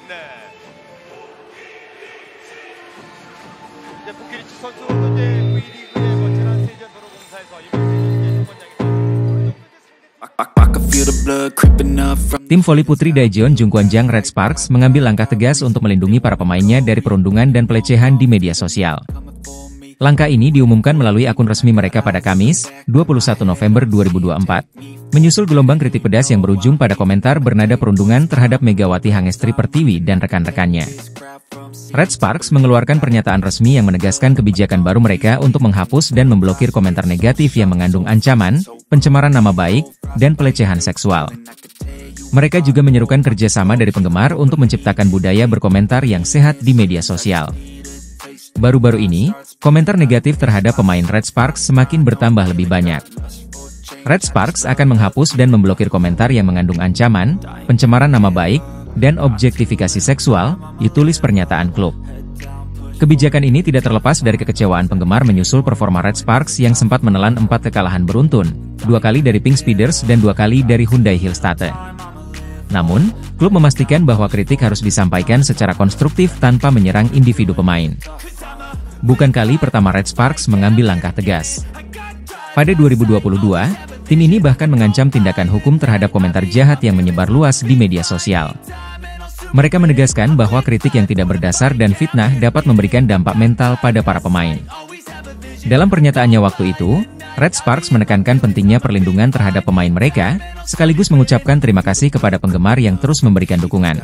네. 이제 부키리치 선수도 이제 V리그의 뭐 지난 시즌 도로공사에서 이번 시즌 Tim voli putri Daejeon Jungkwanjang Red Sparks mengambil langkah tegas untuk melindungi para pemainnya dari perundungan dan pelecehan di media sosial. Langkah ini diumumkan melalui akun resmi mereka pada Kamis, 21 November 2024, menyusul gelombang kritik pedas yang berujung pada komentar bernada perundungan terhadap Megawati Hangestri Pertiwi dan rekan-rekannya. Red Sparks mengeluarkan pernyataan resmi yang menegaskan kebijakan baru mereka untuk menghapus dan memblokir komentar negatif yang mengandung ancaman, pencemaran nama baik, dan pelecehan seksual. Mereka juga menyerukan kerjasama dari penggemar untuk menciptakan budaya berkomentar yang sehat di media sosial. Baru-baru ini, komentar negatif terhadap pemain Red Sparks semakin bertambah lebih banyak. Red Sparks akan menghapus dan memblokir komentar yang mengandung ancaman, pencemaran nama baik, dan objektifikasi seksual, ditulis pernyataan klub. Kebijakan ini tidak terlepas dari kekecewaan penggemar menyusul performa Red Sparks yang sempat menelan 4 kekalahan beruntun, 2 kali dari Pink Speeders dan 2 kali dari Hyundai Hillstate. Namun, klub memastikan bahwa kritik harus disampaikan secara konstruktif tanpa menyerang individu pemain. Bukan kali pertama Red Sparks mengambil langkah tegas. Pada 2022, tim ini bahkan mengancam tindakan hukum terhadap komentar jahat yang menyebar luas di media sosial. Mereka menegaskan bahwa kritik yang tidak berdasar dan fitnah dapat memberikan dampak mental pada para pemain. Dalam pernyataannya waktu itu, Red Sparks menekankan pentingnya perlindungan terhadap pemain mereka, sekaligus mengucapkan terima kasih kepada penggemar yang terus memberikan dukungan.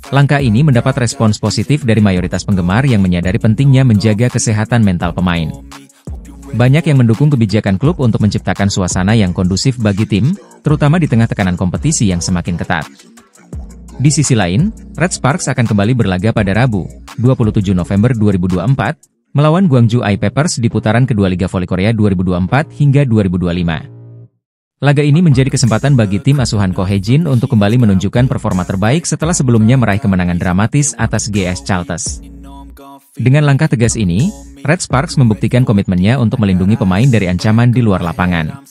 Langkah ini mendapat respons positif dari mayoritas penggemar yang menyadari pentingnya menjaga kesehatan mental pemain. Banyak yang mendukung kebijakan klub untuk menciptakan suasana yang kondusif bagi tim, terutama di tengah tekanan kompetisi yang semakin ketat. Di sisi lain, Red Sparks akan kembali berlaga pada Rabu, 27 November 2024, melawan Gwangju I Papers di putaran kedua Liga Voli Korea 2024 hingga 2025. Laga ini menjadi kesempatan bagi tim asuhan Ko Hae-jin untuk kembali menunjukkan performa terbaik setelah sebelumnya meraih kemenangan dramatis atas GS Chalters. Dengan langkah tegas ini, Red Sparks membuktikan komitmennya untuk melindungi pemain dari ancaman di luar lapangan.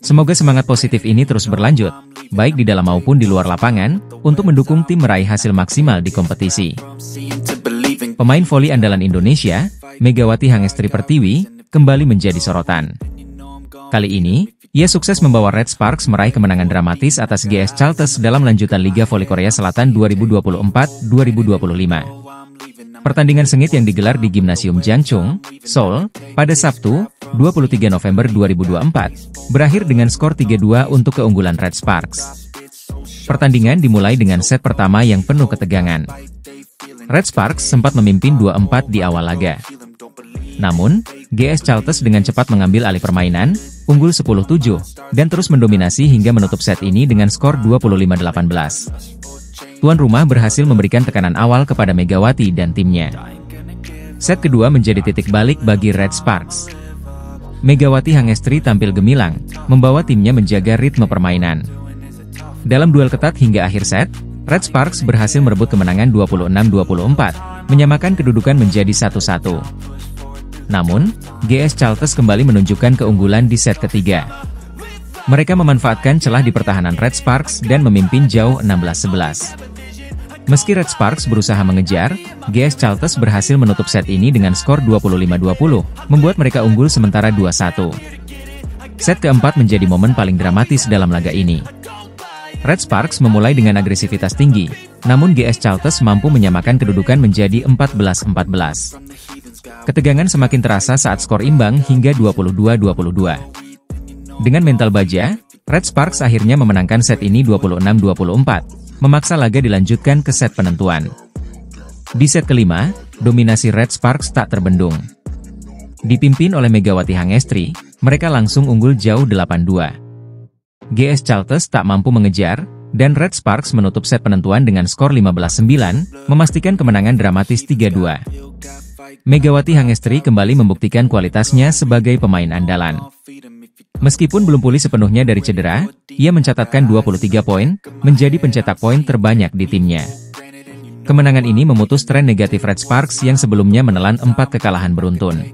Semoga semangat positif ini terus berlanjut, baik di dalam maupun di luar lapangan, untuk mendukung tim meraih hasil maksimal di kompetisi. Pemain voli andalan Indonesia, Megawati Hangestri Pertiwi, kembali menjadi sorotan. Kali ini, ia sukses membawa Red Sparks meraih kemenangan dramatis atas GS Chalters dalam lanjutan Liga Voli Korea Selatan 2024-2025. Pertandingan sengit yang digelar di Gimnasium Jangchung, Seoul, pada Sabtu, 23 November 2024, berakhir dengan skor 3-2 untuk keunggulan Red Sparks. Pertandingan dimulai dengan set pertama yang penuh ketegangan. Red Sparks sempat memimpin 2-4 di awal laga. Namun, GS Chalters dengan cepat mengambil alih permainan, unggul 10-7, dan terus mendominasi hingga menutup set ini dengan skor 25-18. Tuan rumah berhasil memberikan tekanan awal kepada Megawati dan timnya. Set kedua menjadi titik balik bagi Red Sparks. Megawati Hangestri tampil gemilang, membawa timnya menjaga ritme permainan. Dalam duel ketat hingga akhir set, Red Sparks berhasil merebut kemenangan 26-24, menyamakan kedudukan menjadi 1-1. Namun, GS Chalters kembali menunjukkan keunggulan di set ketiga. Mereka memanfaatkan celah di pertahanan Red Sparks dan memimpin jauh 16-11. Meski Red Sparks berusaha mengejar, GS Chalters berhasil menutup set ini dengan skor 25-20, membuat mereka unggul sementara 2-1. Set keempat menjadi momen paling dramatis dalam laga ini. Red Sparks memulai dengan agresivitas tinggi, namun GS Chalters mampu menyamakan kedudukan menjadi 14-14. Ketegangan semakin terasa saat skor imbang hingga 22-22. Dengan mental baja, Red Sparks akhirnya memenangkan set ini 26-24, memaksa laga dilanjutkan ke set penentuan. Di set kelima, dominasi Red Sparks tak terbendung. Dipimpin oleh Megawati Hangestri, mereka langsung unggul jauh 8-2. GS Chalters tak mampu mengejar, dan Red Sparks menutup set penentuan dengan skor 15-9, memastikan kemenangan dramatis 3-2. Megawati Hangestri kembali membuktikan kualitasnya sebagai pemain andalan. Meskipun belum pulih sepenuhnya dari cedera, ia mencatatkan 23 poin, menjadi pencetak poin terbanyak di timnya. Kemenangan ini memutus tren negatif Red Sparks yang sebelumnya menelan 4 kekalahan beruntun.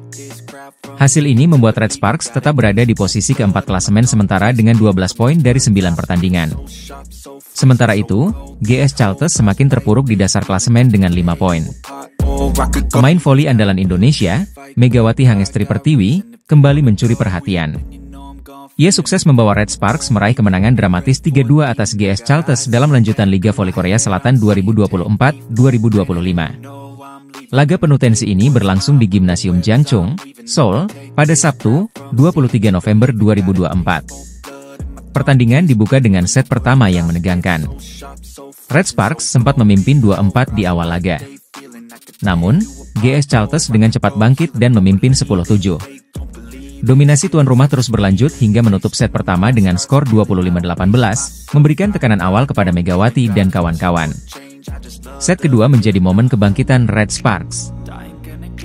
Hasil ini membuat Red Sparks tetap berada di posisi keempat klasemen sementara dengan 12 poin dari 9 pertandingan. Sementara itu, GS Chalters semakin terpuruk di dasar klasemen dengan 5 poin. Pemain voli andalan Indonesia, Megawati Hangestri Pertiwi, kembali mencuri perhatian. Ia sukses membawa Red Sparks meraih kemenangan dramatis 3-2 atas GS Chalters dalam lanjutan Liga Voli Korea Selatan 2024-2025. Laga penuh tensi ini berlangsung di Gimnasium Jangchung, Seoul, pada Sabtu, 23 November 2024. Pertandingan dibuka dengan set pertama yang menegangkan. Red Sparks sempat memimpin 2-4 di awal laga. Namun, GS Chalters dengan cepat bangkit dan memimpin 10-7. Dominasi tuan rumah terus berlanjut hingga menutup set pertama dengan skor 25-18, memberikan tekanan awal kepada Megawati dan kawan-kawan. Set kedua menjadi momen kebangkitan Red Sparks.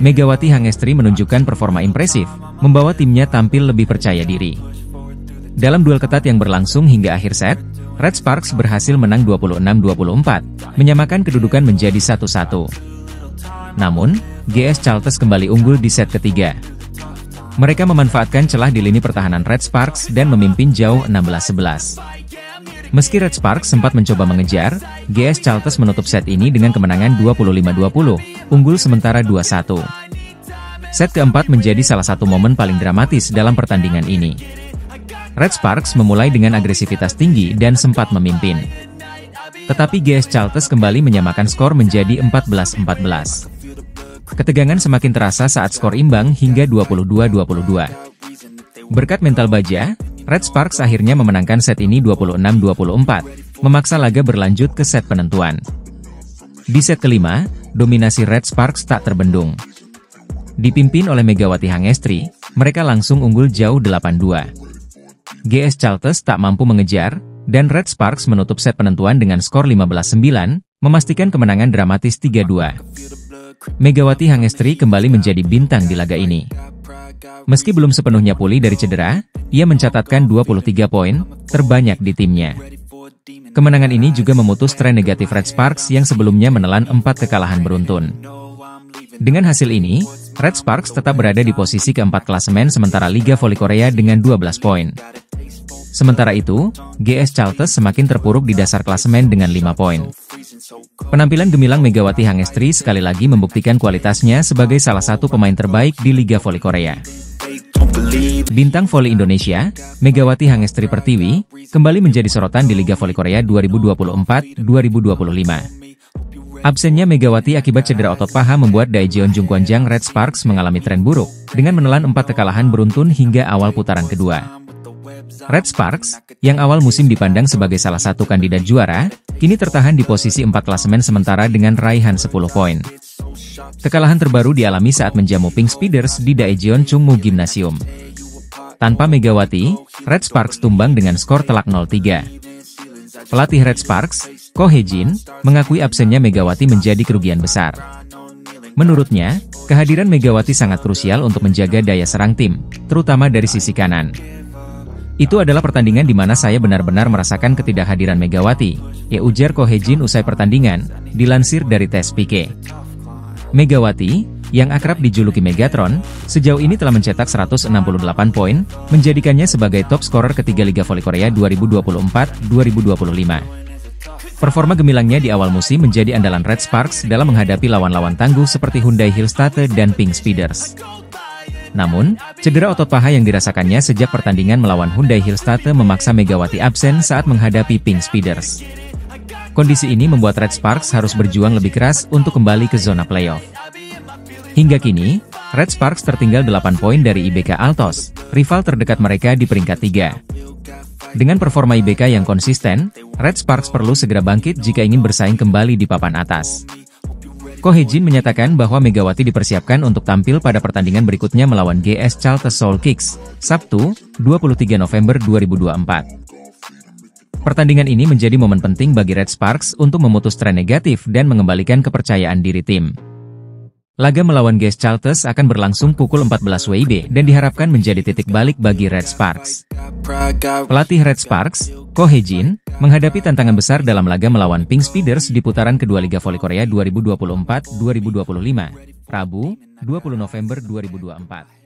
Megawati Hangestri menunjukkan performa impresif, membawa timnya tampil lebih percaya diri. Dalam duel ketat yang berlangsung hingga akhir set, Red Sparks berhasil menang 26-24, menyamakan kedudukan menjadi 1-1. Namun, GS Chalters kembali unggul di set ketiga. Mereka memanfaatkan celah di lini pertahanan Red Sparks dan memimpin jauh 16-11. Meski Red Sparks sempat mencoba mengejar, GS Chalters menutup set ini dengan kemenangan 25-20, unggul sementara 2-1. Set keempat menjadi salah satu momen paling dramatis dalam pertandingan ini. Red Sparks memulai dengan agresivitas tinggi dan sempat memimpin. Tetapi GS Chalters kembali menyamakan skor menjadi 14-14. Ketegangan semakin terasa saat skor imbang hingga 22-22. Berkat mental baja, Red Sparks akhirnya memenangkan set ini 26-24, memaksa laga berlanjut ke set penentuan. Di set kelima, dominasi Red Sparks tak terbendung. Dipimpin oleh Megawati Hangestri, mereka langsung unggul jauh 8-2. GS Chalters tak mampu mengejar, dan Red Sparks menutup set penentuan dengan skor 15-9, memastikan kemenangan dramatis 3-2. Megawati Hangestri kembali menjadi bintang di laga ini. Meski belum sepenuhnya pulih dari cedera, ia mencatatkan 23 poin, terbanyak di timnya. Kemenangan ini juga memutus tren negatif Red Sparks yang sebelumnya menelan 4 kekalahan beruntun. Dengan hasil ini, Red Sparks tetap berada di posisi keempat klasemen sementara Liga Voli Korea dengan 12 poin. Sementara itu, GS Chalters semakin terpuruk di dasar klasemen dengan 5 poin. Penampilan gemilang Megawati Hangestri sekali lagi membuktikan kualitasnya sebagai salah satu pemain terbaik di Liga Voli Korea. Bintang voli Indonesia, Megawati Hangestri Pertiwi, kembali menjadi sorotan di Liga Voli Korea 2024-2025. Absennya Megawati akibat cedera otot paha membuat Daejeon Jungkwanjang Red Sparks mengalami tren buruk, dengan menelan 4 kekalahan beruntun hingga awal putaran kedua. Red Sparks, yang awal musim dipandang sebagai salah satu kandidat juara, kini tertahan di posisi 4 klasemen sementara dengan raihan 10 poin. Kekalahan terbaru dialami saat menjamu Pink Speeders di Daejeon Chungmu Gymnasium. Tanpa Megawati, Red Sparks tumbang dengan skor telak 0-3. Pelatih Red Sparks, Ko Hye-jin, mengakui absennya Megawati menjadi kerugian besar. Menurutnya, kehadiran Megawati sangat krusial untuk menjaga daya serang tim, terutama dari sisi kanan. Itu adalah pertandingan di mana saya benar-benar merasakan ketidakhadiran Megawati, ya ujar Ko Hye-jin usai pertandingan, dilansir dari Tes Pike. Megawati, yang akrab dijuluki Megatron, sejauh ini telah mencetak 168 poin, menjadikannya sebagai top scorer ketiga Liga Voli Korea 2024-2025. Performa gemilangnya di awal musim menjadi andalan Red Sparks dalam menghadapi lawan-lawan tangguh seperti Hyundai Hillstate dan Pink Speeders. Namun, cedera otot paha yang dirasakannya sejak pertandingan melawan Hyundai Hillstate memaksa Megawati absen saat menghadapi Pink Speeders. Kondisi ini membuat Red Sparks harus berjuang lebih keras untuk kembali ke zona playoff. Hingga kini, Red Sparks tertinggal 8 poin dari IBK Altos, rival terdekat mereka di peringkat 3. Dengan performa IBK yang konsisten, Red Sparks perlu segera bangkit jika ingin bersaing kembali di papan atas. Ko Hye-jin menyatakan bahwa Megawati dipersiapkan untuk tampil pada pertandingan berikutnya melawan GS Chalters Seoul Kicks, Sabtu, 23 November 2024. Pertandingan ini menjadi momen penting bagi Red Sparks untuk memutus tren negatif dan mengembalikan kepercayaan diri tim. Laga melawan GS Chalters akan berlangsung pukul 14 WIB dan diharapkan menjadi titik balik bagi Red Sparks. Pelatih Red Sparks, Ko Hye-jin, menghadapi tantangan besar dalam laga melawan Pink Speeders di putaran kedua Liga Voli Korea 2024-2025, Rabu, 20 November 2024.